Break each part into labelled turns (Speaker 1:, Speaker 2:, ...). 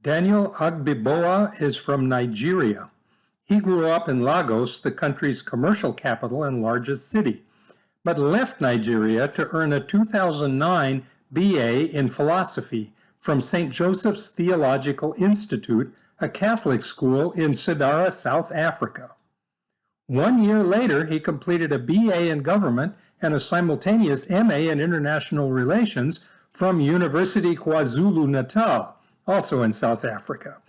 Speaker 1: Daniel Agbiboa is from Nigeria. He grew up in Lagos, the country's commercial capital and largest city, but left Nigeria to earn a 2009 BA in philosophy from St. Joseph's Theological Institute, a Catholic school in Sidara, South Africa. 1 year later, he completed a BA in government and a simultaneous MA in international relations from University KwaZulu-Natal, also in South Africa.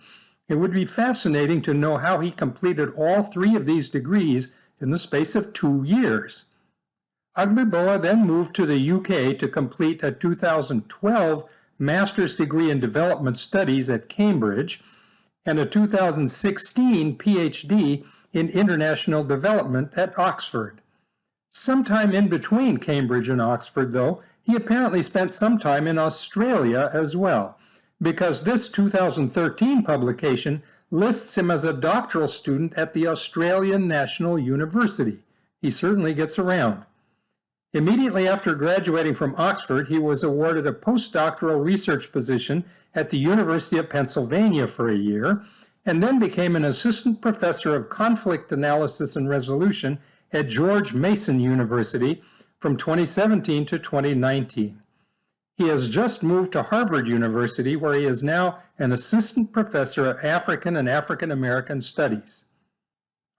Speaker 1: It would be fascinating to know how he completed all three of these degrees in the space of 2 years. Agbiboa then moved to the UK to complete a 2012 master's degree in development studies at Cambridge and a 2016 PhD in international development at Oxford. Sometime in between Cambridge and Oxford, though, he apparently spent some time in Australia as well, because this 2013 publication lists him as a doctoral student at the Australian National University. He certainly gets around. Immediately after graduating from Oxford, he was awarded a postdoctoral research position at the University of Pennsylvania for a year, and then became an assistant professor of conflict analysis and resolution at George Mason University from 2017 to 2019. He has just moved to Harvard University, where he is now an assistant professor of African and African American studies.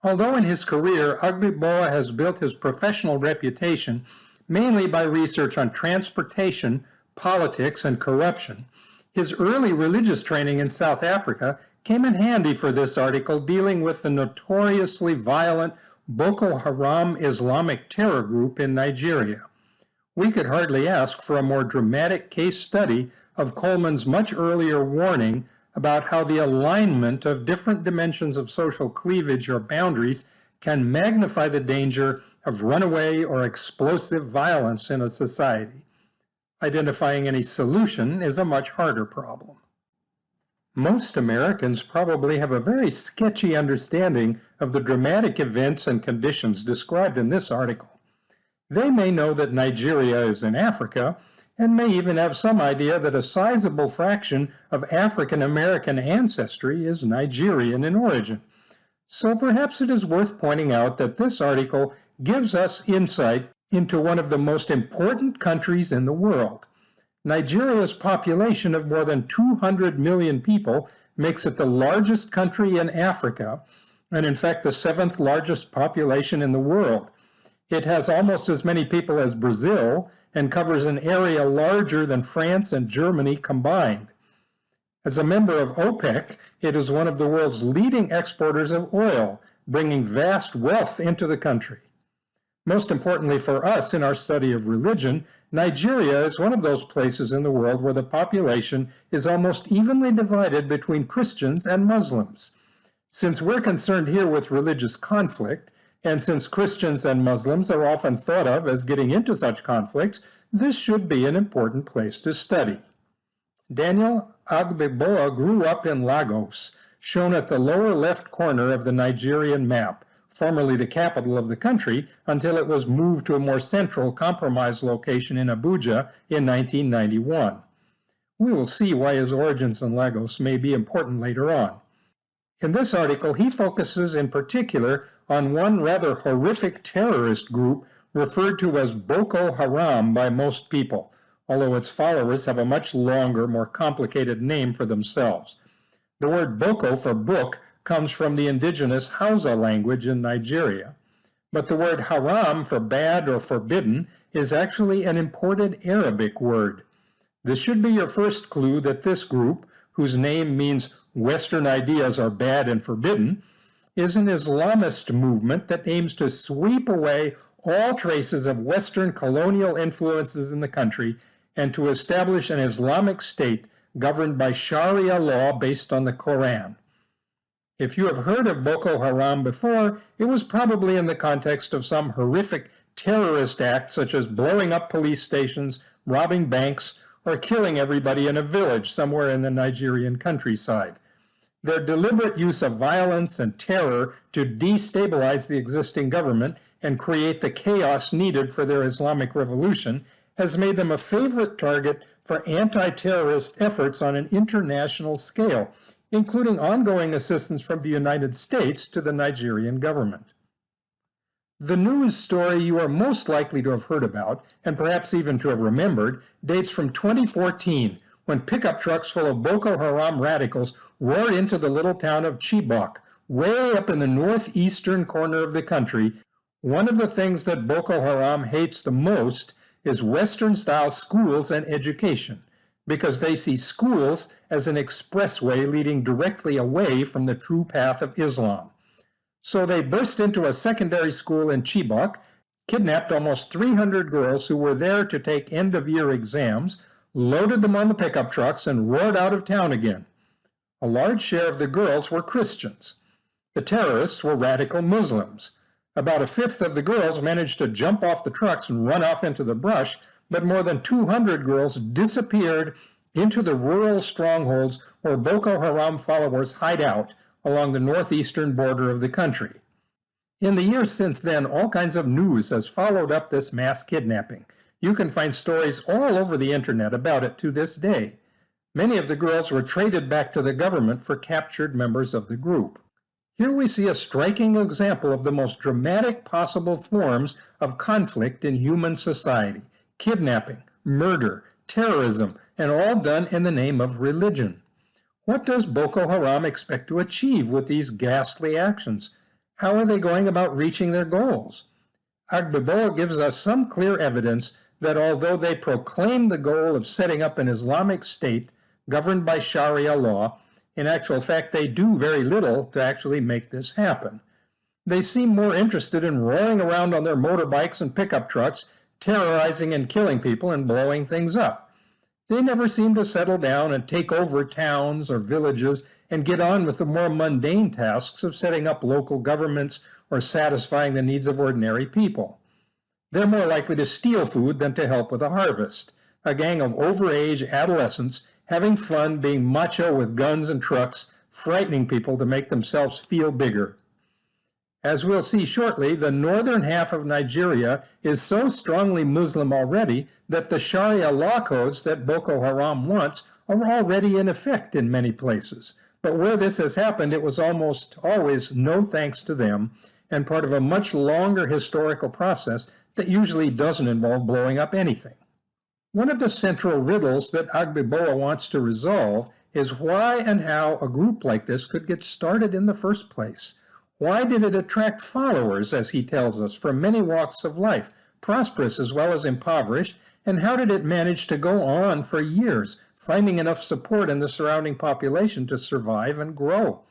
Speaker 1: Although in his career, Agbiboa has built his professional reputation mainly by research on transportation, politics, and corruption, his early religious training in South Africa came in handy for this article dealing with the notoriously violent Boko Haram Islamic terror group in Nigeria. We could hardly ask for a more dramatic case study of Coleman's much earlier warning about how the alignment of different dimensions of social cleavage or boundaries can magnify the danger of runaway or explosive violence in a society. Identifying any solution is a much harder problem. Most Americans probably have a very sketchy understanding of the dramatic events and conditions described in this article. They may know that Nigeria is in Africa, and may even have some idea that a sizable fraction of African American ancestry is Nigerian in origin. So perhaps it is worth pointing out that this article gives us insight into one of the most important countries in the world. Nigeria's population of more than 200 million people makes it the largest country in Africa, and in fact the 7th largest population in the world. It has almost as many people as Brazil and covers an area larger than France and Germany combined. As a member of OPEC, it is one of the world's leading exporters of oil, bringing vast wealth into the country. Most importantly for us in our study of religion, Nigeria is one of those places in the world where the population is almost evenly divided between Christians and Muslims. Since we're concerned here with religious conflict, and since Christians and Muslims are often thought of as getting into such conflicts, this should be an important place to study. Daniel Agbiboa grew up in Lagos, shown at the lower left corner of the Nigerian map, formerly the capital of the country, until it was moved to a more central compromise location in Abuja in 1991. We will see why his origins in Lagos may be important later on. In this article, he focuses in particular on one rather horrific terrorist group referred to as Boko Haram by most people, although its followers have a much longer, more complicated name for themselves. The word Boko for book comes from the indigenous Hausa language in Nigeria, but the word haram for bad or forbidden is actually an imported Arabic word. This should be your first clue that this group, whose name means Western ideas are bad and forbidden, is an Islamist movement that aims to sweep away all traces of Western colonial influences in the country and to establish an Islamic state governed by Sharia law based on the Quran. If you have heard of Boko Haram before, it was probably in the context of some horrific terrorist act such as blowing up police stations, robbing banks, or killing everybody in a village somewhere in the Nigerian countryside. Their deliberate use of violence and terror to destabilize the existing government and create the chaos needed for their Islamic revolution has made them a favorite target for anti-terrorist efforts on an international scale, including ongoing assistance from the United States to the Nigerian government. The news story you are most likely to have heard about, and perhaps even to have remembered, dates from 2014, when pickup trucks full of Boko Haram radicals roared into the little town of Chibok, way up in the northeastern corner of the country. One of the things that Boko Haram hates the most is Western-style schools and education, because they see schools as an expressway leading directly away from the true path of Islam. So they burst into a secondary school in Chibok, kidnapped almost 300 girls who were there to take end-of-year exams, loaded them on the pickup trucks, and roared out of town again. A large share of the girls were Christians. The terrorists were radical Muslims. About a fifth of the girls managed to jump off the trucks and run off into the brush, but more than 200 girls disappeared into the rural strongholds where Boko Haram followers hide out along the northeastern border of the country. In the years since then, all kinds of news has followed up this mass kidnapping. You can find stories all over the internet about it to this day. Many of the girls were traded back to the government for captured members of the group. Here we see a striking example of the most dramatic possible forms of conflict in human society: kidnapping, murder, terrorism, and all done in the name of religion. What does Boko Haram expect to achieve with these ghastly actions? How are they going about reaching their goals? Agbiboa gives us some clear evidence that although they proclaim the goal of setting up an Islamic state governed by Sharia law, in actual fact they do very little to actually make this happen. They seem more interested in roaring around on their motorbikes and pickup trucks, terrorizing and killing people and blowing things up. They never seem to settle down and take over towns or villages and get on with the more mundane tasks of setting up local governments or satisfying the needs of ordinary people. They're more likely to steal food than to help with a harvest. A gang of overage adolescents having fun being macho with guns and trucks, frightening people to make themselves feel bigger. As we'll see shortly, the northern half of Nigeria is so strongly Muslim already that the Sharia law codes that Boko Haram wants are already in effect in many places. But where this has happened, it was almost always no thanks to them, and part of a much longer historical process that usually doesn't involve blowing up anything. One of the central riddles that Agbiboa wants to resolve is why and how a group like this could get started in the first place. Why did it attract followers, as he tells us, from many walks of life, prosperous as well as impoverished, and how did it manage to go on for years, finding enough support in the surrounding population to survive and grow?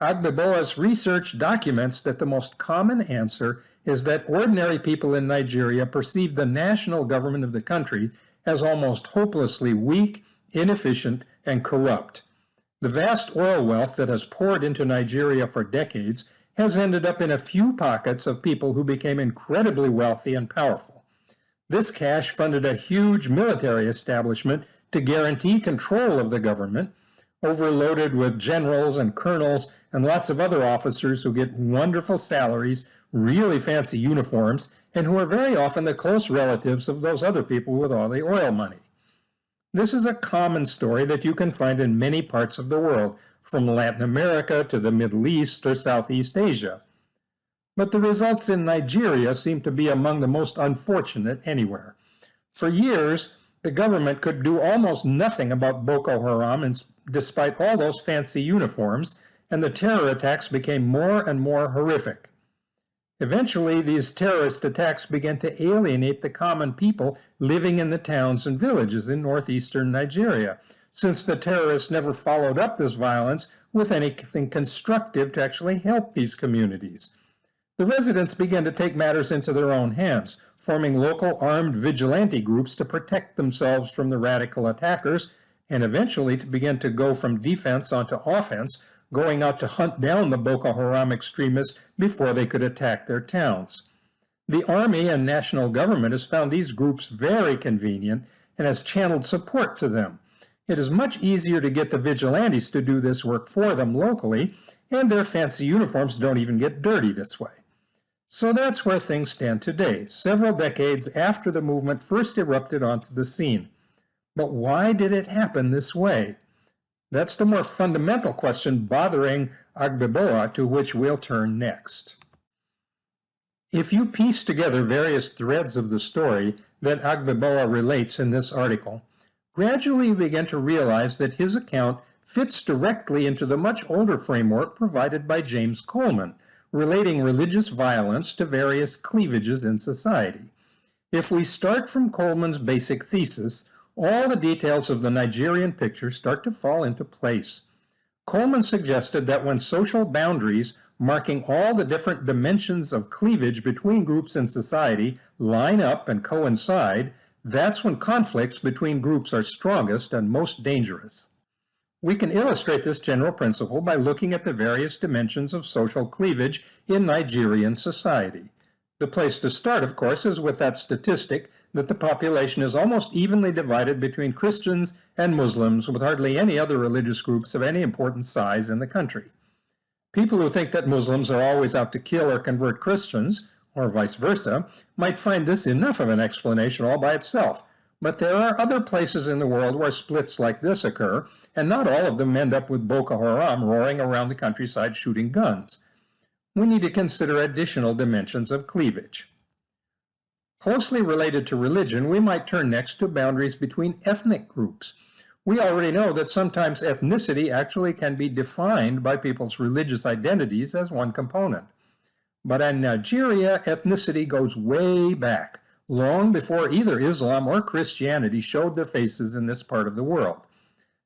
Speaker 1: Agbiboa's research documents that the most common answer is that ordinary people in Nigeria perceive the national government of the country as almost hopelessly weak, inefficient, and corrupt. The vast oil wealth that has poured into Nigeria for decades has ended up in a few pockets of people who became incredibly wealthy and powerful. This cash funded a huge military establishment to guarantee control of the government, overloaded with generals and colonels and lots of other officers who get wonderful salaries, really fancy uniforms, and who are very often the close relatives of those other people with all the oil money. This is a common story that you can find in many parts of the world, from Latin America to the Middle East or Southeast Asia. But the results in Nigeria seem to be among the most unfortunate anywhere. For years, the government could do almost nothing about Boko Haram, and despite all those fancy uniforms, and the terror attacks became more and more horrific. Eventually, these terrorist attacks began to alienate the common people living in the towns and villages in northeastern Nigeria, since the terrorists never followed up this violence with anything constructive to actually help these communities. The residents began to take matters into their own hands, forming local armed vigilante groups to protect themselves from the radical attackers, and eventually to begin to go from defense onto offense, going out to hunt down the Boko Haram extremists before they could attack their towns. The army and national government has found these groups very convenient and has channeled support to them. It is much easier to get the vigilantes to do this work for them locally, and their fancy uniforms don't even get dirty this way. So that's where things stand today, several decades after the movement first erupted onto the scene. But why did it happen this way? That's the more fundamental question bothering Agbiboa, to which we'll turn next. If you piece together various threads of the story that Agbiboa relates in this article, gradually you begin to realize that his account fits directly into the much older framework provided by James Coleman, relating religious violence to various cleavages in society. If we start from Coleman's basic thesis, all the details of the Nigerian picture start to fall into place. Coleman suggested that when social boundaries marking all the different dimensions of cleavage between groups in society line up and coincide, that's when conflicts between groups are strongest and most dangerous. We can illustrate this general principle by looking at the various dimensions of social cleavage in Nigerian society. The place to start, of course, is with that statistic that the population is almost evenly divided between Christians and Muslims, with hardly any other religious groups of any important size in the country. People who think that Muslims are always out to kill or convert Christians, or vice versa, might find this enough of an explanation all by itself. But there are other places in the world where splits like this occur, and not all of them end up with Boko Haram roaring around the countryside shooting guns. We need to consider additional dimensions of cleavage. Closely related to religion, we might turn next to boundaries between ethnic groups. We already know that sometimes ethnicity actually can be defined by people's religious identities as one component. But in Nigeria, ethnicity goes way back, long before either Islam or Christianity showed their faces in this part of the world.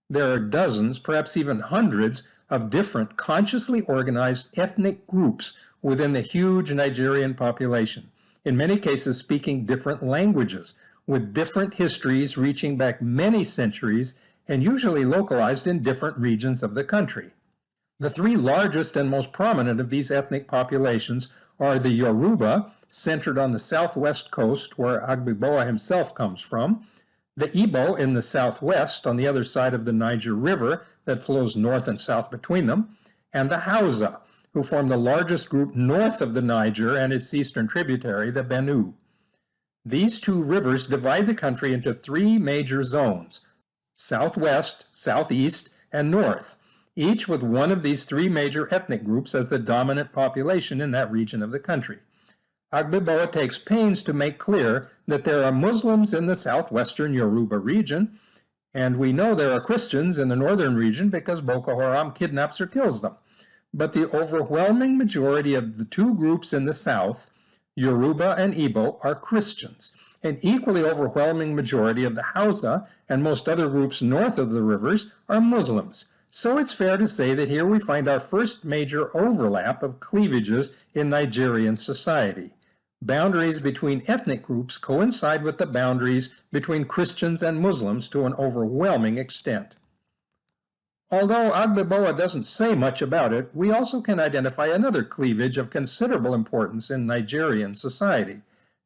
Speaker 1: There are dozens, perhaps even hundreds, of different consciously organized ethnic groups within the huge Nigerian population, in many cases speaking different languages, with different histories reaching back many centuries and usually localized in different regions of the country. The three largest and most prominent of these ethnic populations are the Yoruba, centered on the southwest coast where Agbiboa himself comes from, the Igbo in the southwest on the other side of the Niger River that flows north and south between them, and the Hausa, who form the largest group north of the Niger and its eastern tributary, the Benue. These two rivers divide the country into three major zones: southwest, southeast, and north, each with one of these three major ethnic groups as the dominant population in that region of the country. Agbiboa takes pains to make clear that there are Muslims in the southwestern Yoruba region, and we know there are Christians in the northern region because Boko Haram kidnaps or kills them. But the overwhelming majority of the two groups in the south, Yoruba and Igbo, are Christians. An equally overwhelming majority of the Hausa and most other groups north of the rivers are Muslims. So it's fair to say that here we find our first major overlap of cleavages in Nigerian society. Boundaries between ethnic groups coincide with the boundaries between Christians and Muslims to an overwhelming extent. Although Agbiboa doesn't say much about it, we also can identify another cleavage of considerable importance in Nigerian society,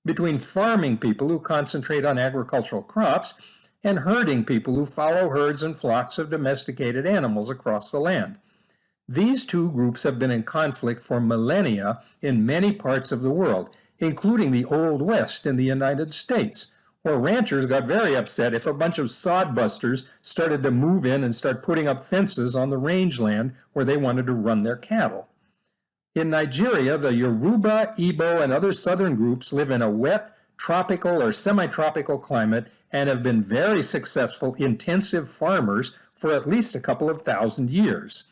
Speaker 1: between farming people who concentrate on agricultural crops and herding people who follow herds and flocks of domesticated animals across the land. These two groups have been in conflict for millennia in many parts of the world, including the Old West in the United States, where ranchers got very upset if a bunch of sodbusters started to move in and start putting up fences on the rangeland where they wanted to run their cattle. In Nigeria, the Yoruba, Igbo, and other southern groups live in a wet, tropical or semi-tropical climate and have been very successful, intensive farmers for at least a couple of thousand years.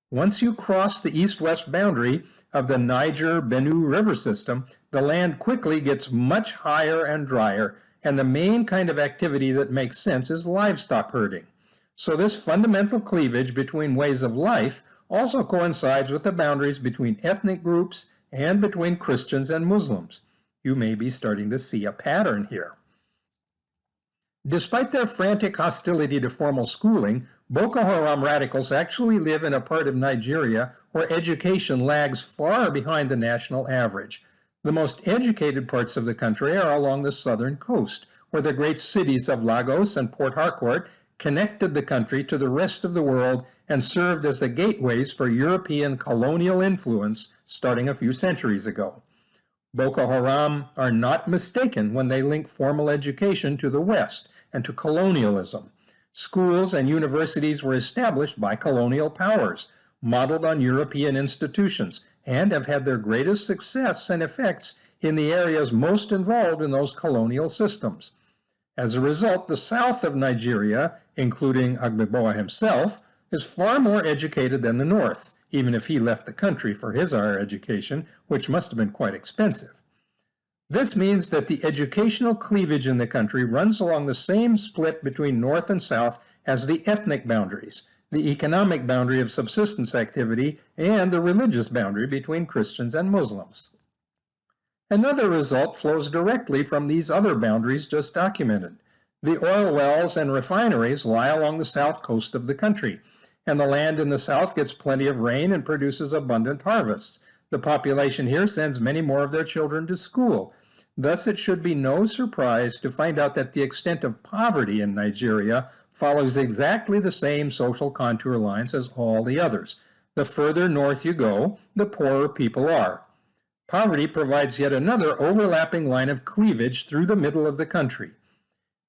Speaker 1: Once you cross the east-west boundary of the Niger-Benue river system, the land quickly gets much higher and drier, and the main kind of activity that makes sense is livestock herding. So this fundamental cleavage between ways of life also coincides with the boundaries between ethnic groups and between Christians and Muslims. You may be starting to see a pattern here. Despite their frantic hostility to formal schooling, Boko Haram radicals actually live in a part of Nigeria where education lags far behind the national average. The most educated parts of the country are along the southern coast, where the great cities of Lagos and Port Harcourt connected the country to the rest of the world and served as the gateways for European colonial influence starting a few centuries ago. Boko Haram are not mistaken when they link formal education to the West and to colonialism. Schools and universities were established by colonial powers, modeled on European institutions, and have had their greatest success and effects in the areas most involved in those colonial systems. As a result, the south of Nigeria, including Agbiboa himself, is far more educated than the north, even if he left the country for his higher education, which must have been quite expensive. This means that the educational cleavage in the country runs along the same split between north and south as the ethnic boundaries, the economic boundary of subsistence activity, and the religious boundary between Christians and Muslims. Another result flows directly from these other boundaries just documented. The oil wells and refineries lie along the south coast of the country, and the land in the south gets plenty of rain and produces abundant harvests. The population here sends many more of their children to school. Thus, it should be no surprise to find out that the extent of poverty in Nigeria follows exactly the same social contour lines as all the others. The further north you go, the poorer people are. Poverty provides yet another overlapping line of cleavage through the middle of the country.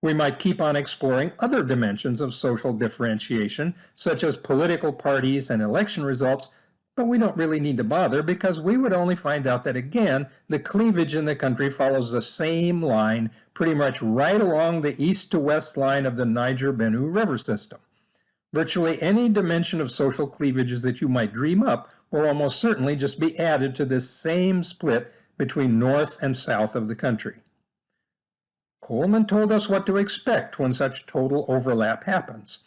Speaker 1: We might keep on exploring other dimensions of social differentiation, such as political parties and election results, but we don't really need to bother because we would only find out that, again, the cleavage in the country follows the same line, pretty much right along the east to west line of the Niger-Benue river system. Virtually any dimension of social cleavages that you might dream up will almost certainly just be added to this same split between north and south of the country. Coleman told us what to expect when such total overlap happens.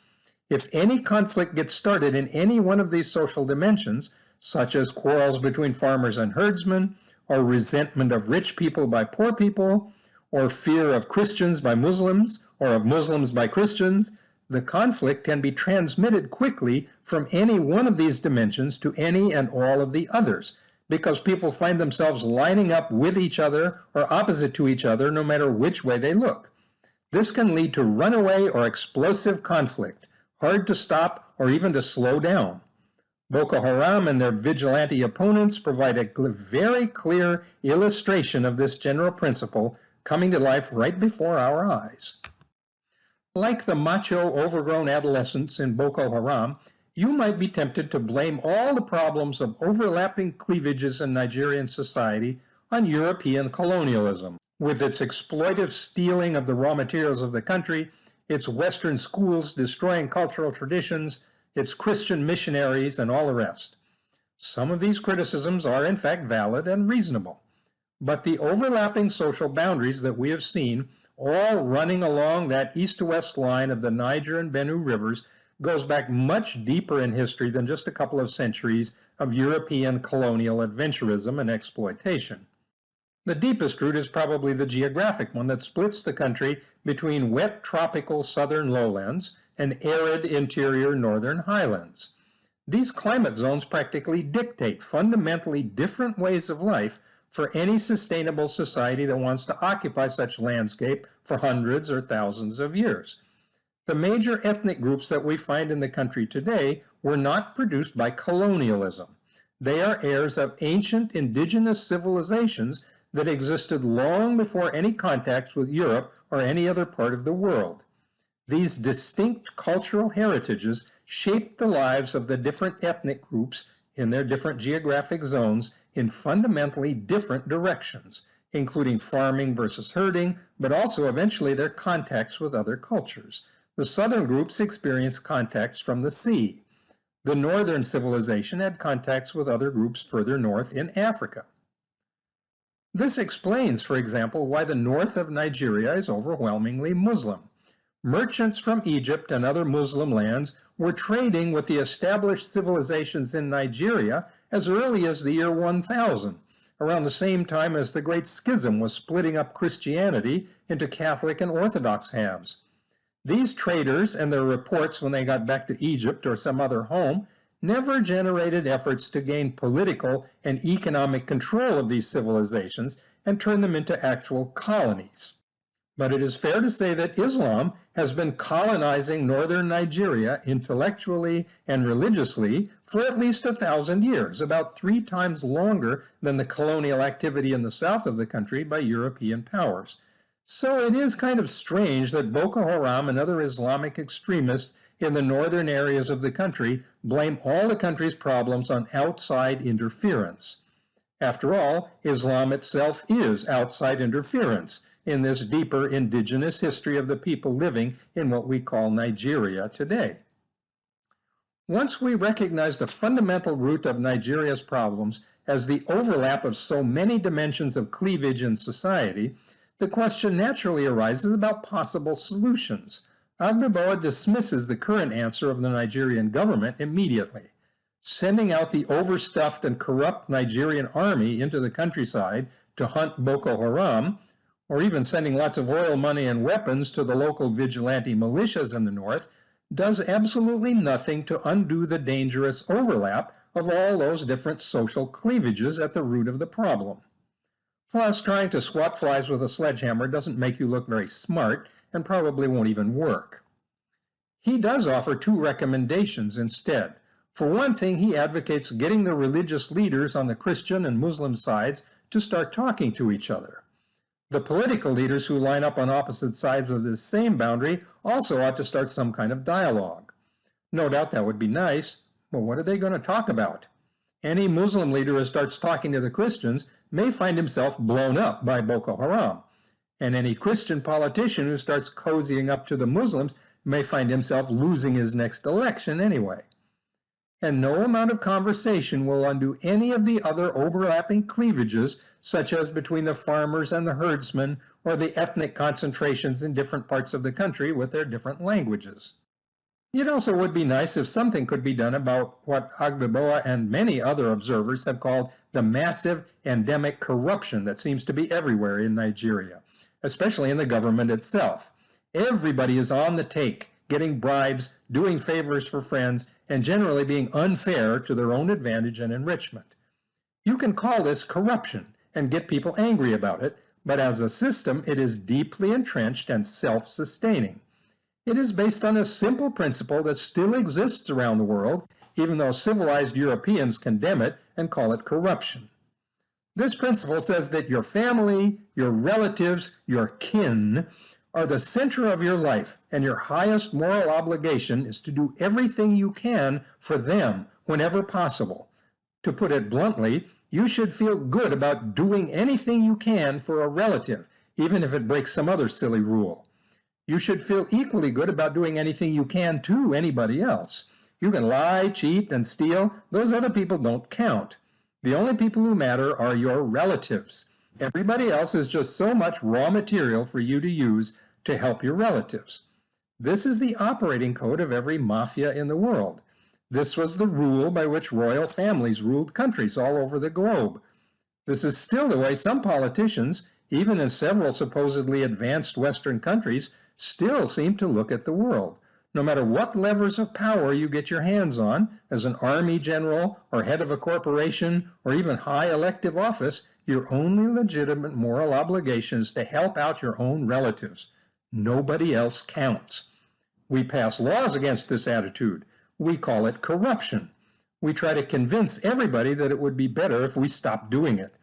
Speaker 1: If any conflict gets started in any one of these social dimensions, such as quarrels between farmers and herdsmen, or resentment of rich people by poor people, or fear of Christians by Muslims, or of Muslims by Christians, the conflict can be transmitted quickly from any one of these dimensions to any and all of the others, because people find themselves lining up with each other or opposite to each other no matter which way they look. This can lead to runaway or explosive conflict, hard to stop or even to slow down. Boko Haram and their vigilante opponents provide a very clear illustration of this general principle coming to life right before our eyes. Like the macho, overgrown adolescents in Boko Haram, you might be tempted to blame all the problems of overlapping cleavages in Nigerian society on European colonialism, with its exploitive stealing of the raw materials of the country, its Western schools destroying cultural traditions, its Christian missionaries, and all the rest. Some of these criticisms are in fact valid and reasonable, but the overlapping social boundaries that we have seen, all running along that east to west line of the Niger and Benue rivers, goes back much deeper in history than just a couple of centuries of European colonial adventurism and exploitation. The deepest root is probably the geographic one that splits the country between wet tropical southern lowlands and arid interior northern highlands. These climate zones practically dictate fundamentally different ways of life for any sustainable society that wants to occupy such landscape for hundreds or thousands of years. The major ethnic groups that we find in the country today were not produced by colonialism. They are heirs of ancient indigenous civilizations that existed long before any contacts with Europe or any other part of the world. These distinct cultural heritages shaped the lives of the different ethnic groups in their different geographic zones in fundamentally different directions, including farming versus herding, but also eventually their contacts with other cultures. The southern groups experienced contacts from the sea. The northern civilization had contacts with other groups further north in Africa. This explains, for example, why the north of Nigeria is overwhelmingly Muslim. Merchants from Egypt and other Muslim lands were trading with the established civilizations in Nigeria as early as the year 1000, around the same time as the Great Schism was splitting up Christianity into Catholic and Orthodox halves. These traders and their reports when they got back to Egypt or some other home never generated efforts to gain political and economic control of these civilizations and turn them into actual colonies. But it is fair to say that Islam has been colonizing northern Nigeria intellectually and religiously for at least 1,000 years, about 3 times longer than the colonial activity in the south of the country by European powers. So it is kind of strange that Boko Haram and other Islamic extremists in the northern areas of the country blame all the country's problems on outside interference. After all, Islam itself is outside interference in this deeper indigenous history of the people living in what we call Nigeria today. Once we recognize the fundamental root of Nigeria's problems as the overlap of so many dimensions of cleavage in society, the question naturally arises about possible solutions. Agbiboa dismisses the current answer of the Nigerian government immediately. Sending out the overstuffed and corrupt Nigerian army into the countryside to hunt Boko Haram, or even sending lots of oil money and weapons to the local vigilante militias in the north, does absolutely nothing to undo the dangerous overlap of all those different social cleavages at the root of the problem. Plus, trying to swat flies with a sledgehammer doesn't make you look very smart and probably won't even work. He does offer 2 recommendations instead. For one thing, he advocates getting the religious leaders on the Christian and Muslim sides to start talking to each other. The political leaders who line up on opposite sides of this same boundary also ought to start some kind of dialogue. No doubt that would be nice, but what are they going to talk about? Any Muslim leader who starts talking to the Christians may find himself blown up by Boko Haram. And any Christian politician who starts cozying up to the Muslims may find himself losing his next election anyway. And no amount of conversation will undo any of the other overlapping cleavages, such as between the farmers and the herdsmen, or the ethnic concentrations in different parts of the country with their different languages. It also would be nice if something could be done about what Agbiboa and many other observers have called the massive endemic corruption that seems to be everywhere in Nigeria, especially in the government itself. Everybody is on the take, getting bribes, doing favors for friends, and generally being unfair to their own advantage and enrichment. You can call this corruption and get people angry about it, but as a system, it is deeply entrenched and self-sustaining. It is based on a simple principle that still exists around the world, even though civilized Europeans condemn it and call it corruption. This principle says that your family, your relatives, your kin are the center of your life, and your highest moral obligation is to do everything you can for them whenever possible. To put it bluntly, you should feel good about doing anything you can for a relative, even if it breaks some other silly rule. You should feel equally good about doing anything you can to anybody else. You can lie, cheat, and steal. Those other people don't count. The only people who matter are your relatives. Everybody else is just so much raw material for you to use to help your relatives. This is the operating code of every mafia in the world. This was the rule by which royal families ruled countries all over the globe. This is still the way some politicians, even in several supposedly advanced Western countries, still seem to look at the world. No matter what levers of power you get your hands on, as an army general or head of a corporation or even high elective office, your only legitimate moral obligation is to help out your own relatives. Nobody else counts. We pass laws against this attitude. We call it corruption. We try to convince everybody that it would be better if we stopped doing it.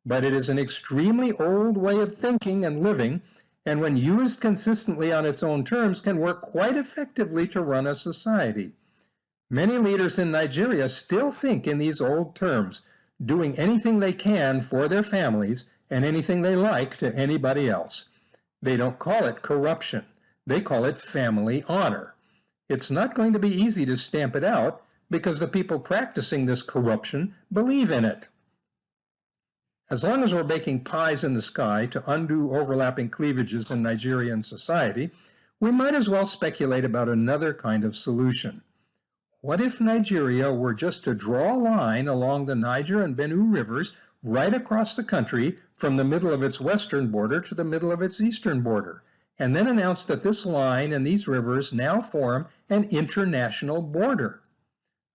Speaker 1: But it is an extremely old way of thinking and living, and when used consistently on its own terms, can work quite effectively to run a society. Many leaders in Nigeria still think in these old terms, doing anything they can for their families and anything they like to anybody else. They don't call it corruption. They call it family honor. It's not going to be easy to stamp it out because the people practicing this corruption believe in it. As long as we're baking pies in the sky to undo overlapping cleavages in Nigerian society, we might as well speculate about another kind of solution. What if Nigeria were just to draw a line along the Niger and Benue rivers right across the country from the middle of its western border to the middle of its eastern border, and then announce that this line and these rivers now form an international border?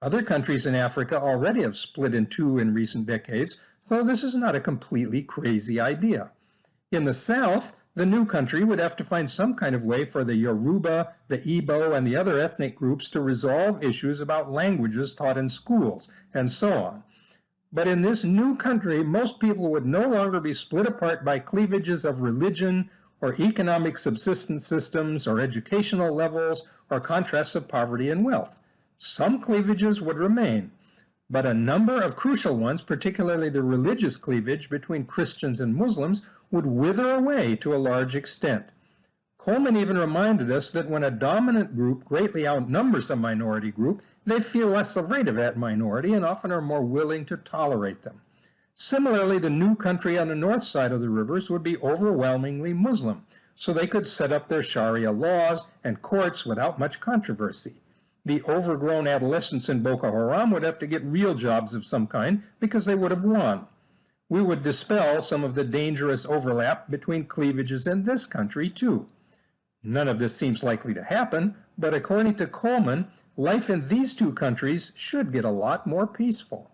Speaker 1: Other countries in Africa already have split in two in recent decades, so this is not a completely crazy idea. In the south, The new country would have to find some kind of way for the Yoruba, the Igbo, and the other ethnic groups to resolve issues about languages taught in schools, and so on. But in this new country, most people would no longer be split apart by cleavages of religion, or economic subsistence systems, or educational levels, or contrasts of poverty and wealth. Some cleavages would remain, but a number of crucial ones, particularly the religious cleavage between Christians and Muslims, would wither away to a large extent. Coleman even reminded us that when a dominant group greatly outnumbers a minority group, they feel less afraid of that minority and often are more willing to tolerate them. Similarly, the new country on the north side of the rivers would be overwhelmingly Muslim, so they could set up their Sharia laws and courts without much controversy. The overgrown adolescents in Boko Haram would have to get real jobs of some kind because they would have won. We would dispel some of the dangerous overlap between cleavages in this country, too. None of this seems likely to happen, but according to Coleman, life in these two countries should get a lot more peaceful.